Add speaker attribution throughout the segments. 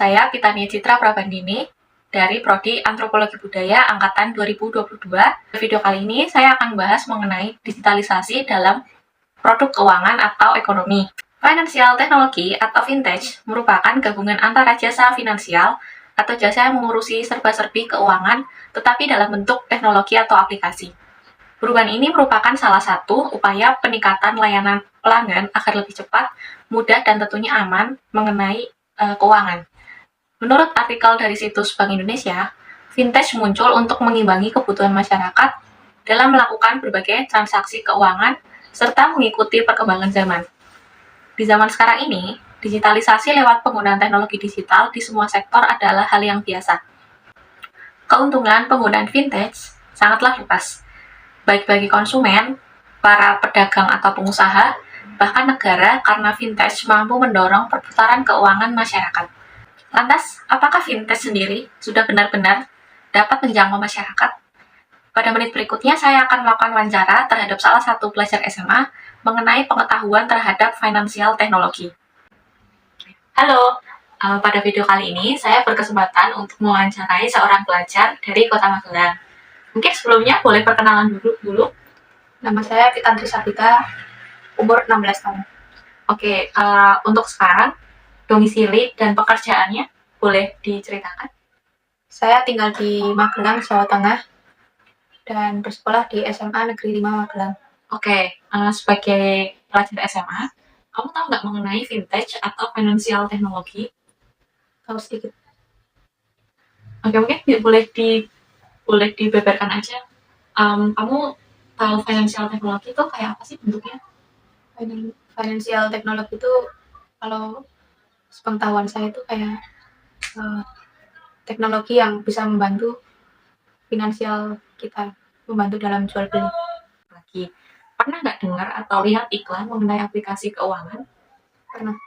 Speaker 1: saya Pitania Citra Prabandini dari Prodi Antropologi Budaya Angkatan 2022. Di video kali ini saya akan bahas mengenai digitalisasi dalam produk keuangan atau ekonomi. Financial Technology atau Fintech merupakan gabungan antara jasa finansial atau jasa yang mengurusi serba-serbi keuangan, tetapi dalam bentuk teknologi atau aplikasi. Perubahan ini merupakan salah satu upaya peningkatan layanan pelanggan agar lebih cepat, mudah, dan tentunya aman mengenai keuangan. Menurut artikel dari situs Bank Indonesia, fintech muncul untuk mengimbangi kebutuhan masyarakat dalam melakukan berbagai transaksi keuangan serta mengikuti perkembangan zaman. Di zaman sekarang ini, digitalisasi lewat penggunaan teknologi digital di semua sektor adalah hal yang biasa. Keuntungan penggunaan fintech sangatlah luas, baik bagi konsumen, para pedagang atau pengusaha, bahkan negara, karena fintech mampu mendorong perputaran keuangan masyarakat. Lantas, apakah fintech sendiri sudah benar-benar dapat menjangkau masyarakat? Pada menit berikutnya, saya akan melakukan wawancara terhadap salah satu pelajar SMA mengenai pengetahuan terhadap financial technology. Halo, pada video kali ini saya berkesempatan untuk mewawancarai seorang pelajar dari Kota Magelang. Mungkin sebelumnya boleh perkenalan dulu.
Speaker 2: Nama saya Pitantri Sabita, umur 16 tahun.
Speaker 1: Oke, untuk sekarang, domisili dan pekerjaannya boleh diceritakan?
Speaker 2: Saya tinggal di Magelang, Jawa Tengah, dan bersekolah di SMA Negeri 5 Magelang.
Speaker 1: Oke, sebagai pelajar SMA, kamu tahu nggak mengenai fintech atau financial technology?
Speaker 2: Tahu sedikit.
Speaker 1: Oke, mungkin boleh dibeberkan aja. Kamu tahu financial technology itu kayak apa sih bentuknya?
Speaker 2: Financial technology itu, kalau sepengetahuan saya itu kayak teknologi yang bisa membantu finansial kita, membantu dalam jual beli.
Speaker 1: Lagi, pernah nggak dengar atau lihat iklan mengenai aplikasi keuangan?
Speaker 2: Pernah.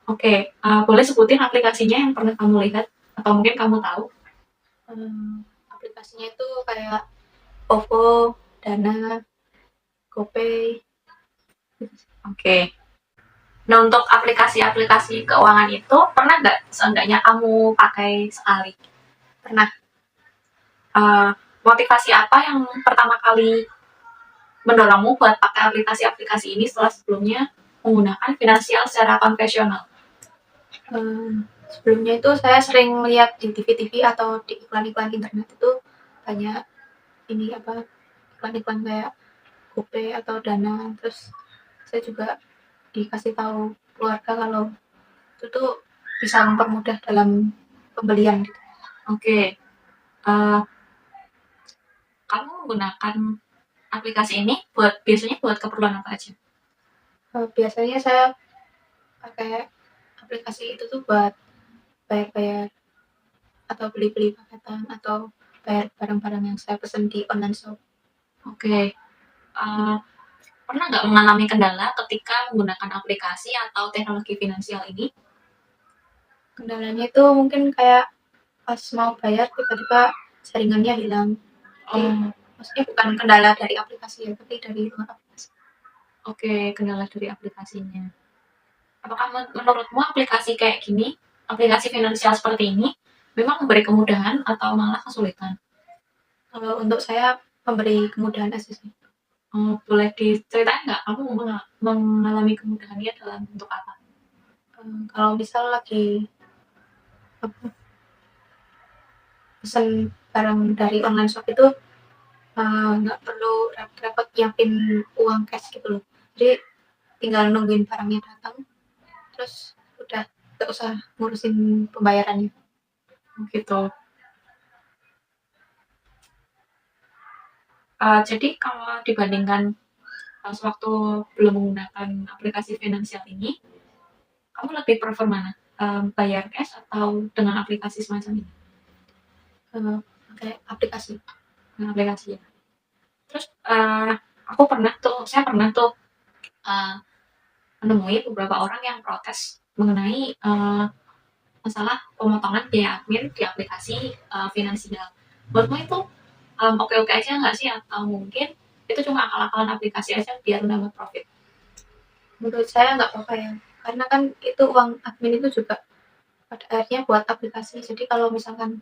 Speaker 1: Oke, boleh sebutin aplikasinya yang pernah kamu lihat atau mungkin kamu tahu?
Speaker 2: Aplikasinya itu kayak OVO, Dana, GoPay.
Speaker 1: Oke. Nah, untuk aplikasi-aplikasi keuangan itu, pernah nggak seenggaknya kamu pakai sekali?
Speaker 2: Pernah.
Speaker 1: Motivasi apa yang pertama kali mendorongmu buat pakai aplikasi-aplikasi ini setelah sebelumnya menggunakan finansial secara konvensional?
Speaker 2: Sebelumnya itu saya sering lihat di TV-TV atau di iklan-iklan internet itu banyak iklan-iklan kayak GoPay atau Dana. Terus saya juga dikasih tahu keluarga kalau itu tuh bisa mempermudah dalam pembelian gitu.
Speaker 1: Oke. Kamu menggunakan aplikasi ini biasanya buat keperluan apa aja?
Speaker 2: Biasanya saya pakai aplikasi itu tuh buat bayar-bayar atau beli-beli paketan atau bayar barang-barang yang saya pesan di online shop.
Speaker 1: Oke. Pernah nggak mengalami kendala ketika menggunakan aplikasi atau teknologi finansial ini?
Speaker 2: Kendalanya itu mungkin kayak pas mau bayar tiba-tiba jaringannya hilang. Maksudnya bukan kendala dari aplikasi ya, tapi dari luar aplikasi.
Speaker 1: Oke, kendala dari aplikasinya. Apakah menurutmu aplikasi kayak gini, aplikasi finansial seperti ini, memang memberi kemudahan atau malah kesulitan?
Speaker 2: Kalau untuk saya memberi kemudahan aja sih.
Speaker 1: Boleh diceritain nggak kamu mengalami kemudahannya dalam bentuk apa?
Speaker 2: Kalau misal lagi pesen barang dari online shop itu nggak perlu repot-repot nyiapin uang cash gitu loh. Jadi tinggal nungguin barangnya datang, terus udah nggak usah ngurusin pembayarannya.
Speaker 1: Gitu. Jadi kalau dibandingkan sewaktu belum menggunakan aplikasi finansial ini, kamu lebih prefer mana? Bayar cash atau dengan aplikasi semacam ini?
Speaker 2: Pakai aplikasi.
Speaker 1: Dengan aplikasi ya. Terus saya pernah tuh menemui beberapa orang yang protes mengenai masalah pemotongan biaya admin di aplikasi finansial. Menurutmu itu oke-oke aja nggak sih, atau mungkin itu cuma akal-akalan aplikasi aja biar dapat profit?
Speaker 2: Menurut saya nggak apa-apa ya, karena kan itu uang admin itu juga pada akhirnya buat aplikasi. Jadi kalau misalkan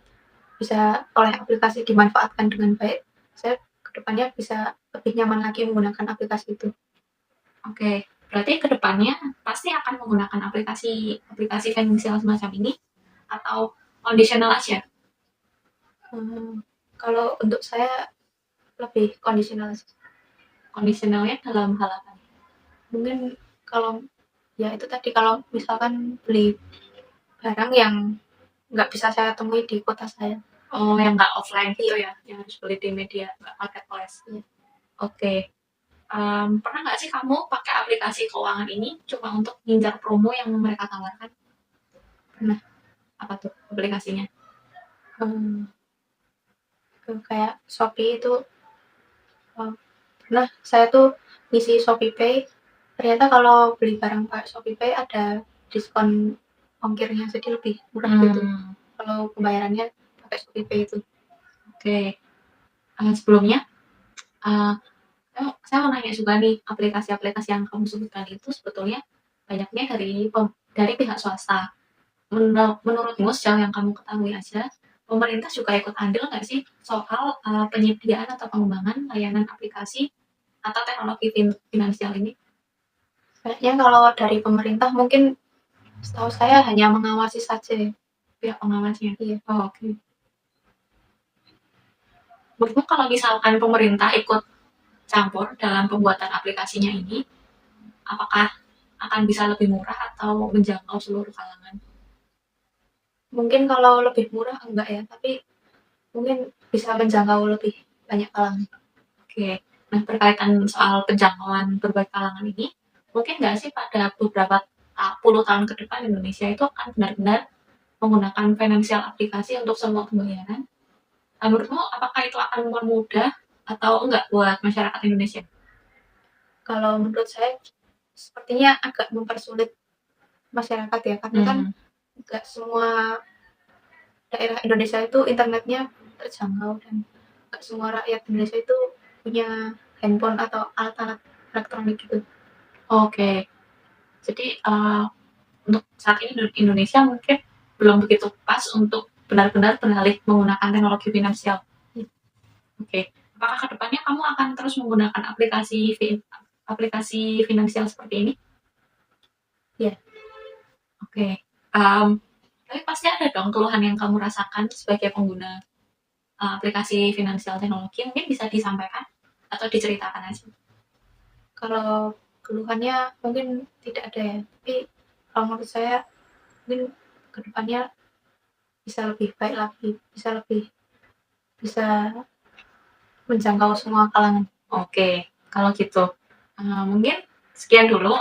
Speaker 2: bisa oleh aplikasi dimanfaatkan dengan baik, saya kedepannya bisa lebih nyaman lagi menggunakan aplikasi itu.
Speaker 1: Oke, berarti kedepannya pasti akan menggunakan aplikasi finansial semacam ini atau conditional aja?
Speaker 2: Kalau untuk saya lebih kondisional.
Speaker 1: Kondisionalnya dalam hal apa?
Speaker 2: Mungkin kalau ya itu tadi, kalau misalkan beli barang yang nggak bisa saya temui di kota saya.
Speaker 1: Oh, yang nggak offline gitu ya, yang harus beli di media, nggak marketplace.
Speaker 2: Iya.
Speaker 1: Oke. Pernah nggak sih kamu pakai aplikasi keuangan ini cuma untuk ngincar promo yang mereka tawarkan?
Speaker 2: Pernah.
Speaker 1: Apa tuh aplikasinya?
Speaker 2: Kayak Shopee itu, pernah saya tuh ngisi Shopee Pay, ternyata kalau beli barang pakai Shopee Pay ada diskon ongkirnya, jadi lebih murah gitu kalau pembayarannya pakai Shopee Pay itu.
Speaker 1: Oke. Sebelumnya, saya mau nanya juga nih, aplikasi-aplikasi yang kamu sebutkan itu sebetulnya banyaknya dari pihak swasta. Menurutmu sejauh yang kamu ketahui aja, pemerintah juga ikut andil nggak sih soal penyediaan atau pengembangan layanan aplikasi atau teknologi finansial ini?
Speaker 2: Kayaknya kalau dari pemerintah mungkin setahu saya hanya mengawasi saja ya.
Speaker 1: Pihak pengawasnya?
Speaker 2: Iya.
Speaker 1: Oh, oke. Menurutmu kalau misalkan pemerintah ikut campur dalam pembuatan aplikasinya ini, apakah akan bisa lebih murah atau menjangkau seluruh kalangan?
Speaker 2: Mungkin kalau lebih murah enggak ya, tapi mungkin bisa menjangkau lebih banyak kalangan.
Speaker 1: Oke. Nah, berkaitan soal penjangkauan berbagai kalangan ini, mungkin nggak sih pada beberapa puluh tahun ke depan Indonesia itu akan benar-benar menggunakan financial aplikasi untuk semua pembayaran? Menurutmu apakah itu akan mempermudah atau enggak buat masyarakat Indonesia?
Speaker 2: Kalau menurut saya sepertinya agak mempersulit masyarakat ya, karena kan nggak semua daerah Indonesia itu internetnya terjangkau, dan nggak semua rakyat Indonesia itu punya handphone atau alat-alat elektronik gitu.
Speaker 1: Oke. Jadi untuk saat ini Indonesia mungkin belum begitu pas untuk benar-benar beralih menggunakan teknologi finansial. Oke. Apakah kedepannya kamu akan terus menggunakan aplikasi finansial seperti ini?
Speaker 2: Iya.
Speaker 1: Oke. Tapi pasti ada dong keluhan yang kamu rasakan sebagai pengguna aplikasi finansial teknologi, mungkin bisa disampaikan atau diceritakan aja.
Speaker 2: Kalau keluhannya mungkin tidak ada ya, tapi kalau menurut saya mungkin kedepannya bisa lebih baik lagi, bisa menjangkau semua kalangan.
Speaker 1: Oke, kalau gitu mungkin sekian dulu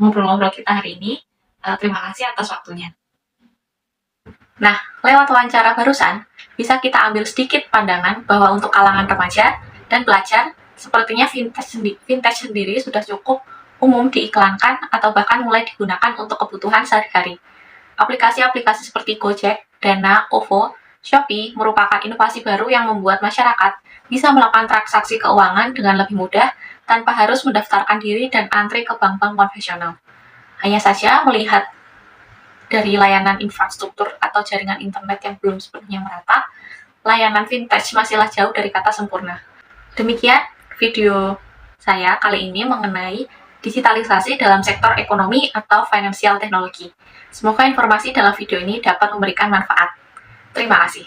Speaker 1: ngobrol-ngobrol kita hari ini. Terima kasih atas waktunya. Nah, lewat wawancara barusan, bisa kita ambil sedikit pandangan bahwa untuk kalangan remaja dan pelajar, sepertinya vintage sendiri sudah cukup umum diiklankan atau bahkan mulai digunakan untuk kebutuhan sehari-hari. Aplikasi-aplikasi seperti Gojek, Dana, OVO, Shopee merupakan inovasi baru yang membuat masyarakat bisa melakukan transaksi keuangan dengan lebih mudah tanpa harus mendaftarkan diri dan antri ke bank-bank konvensional. Hanya saja melihat dari layanan infrastruktur atau jaringan internet yang belum sepenuhnya merata, layanan vintage masihlah jauh dari kata sempurna. Demikian video saya kali ini mengenai digitalisasi dalam sektor ekonomi atau financial technology. Semoga informasi dalam video ini dapat memberikan manfaat. Terima kasih.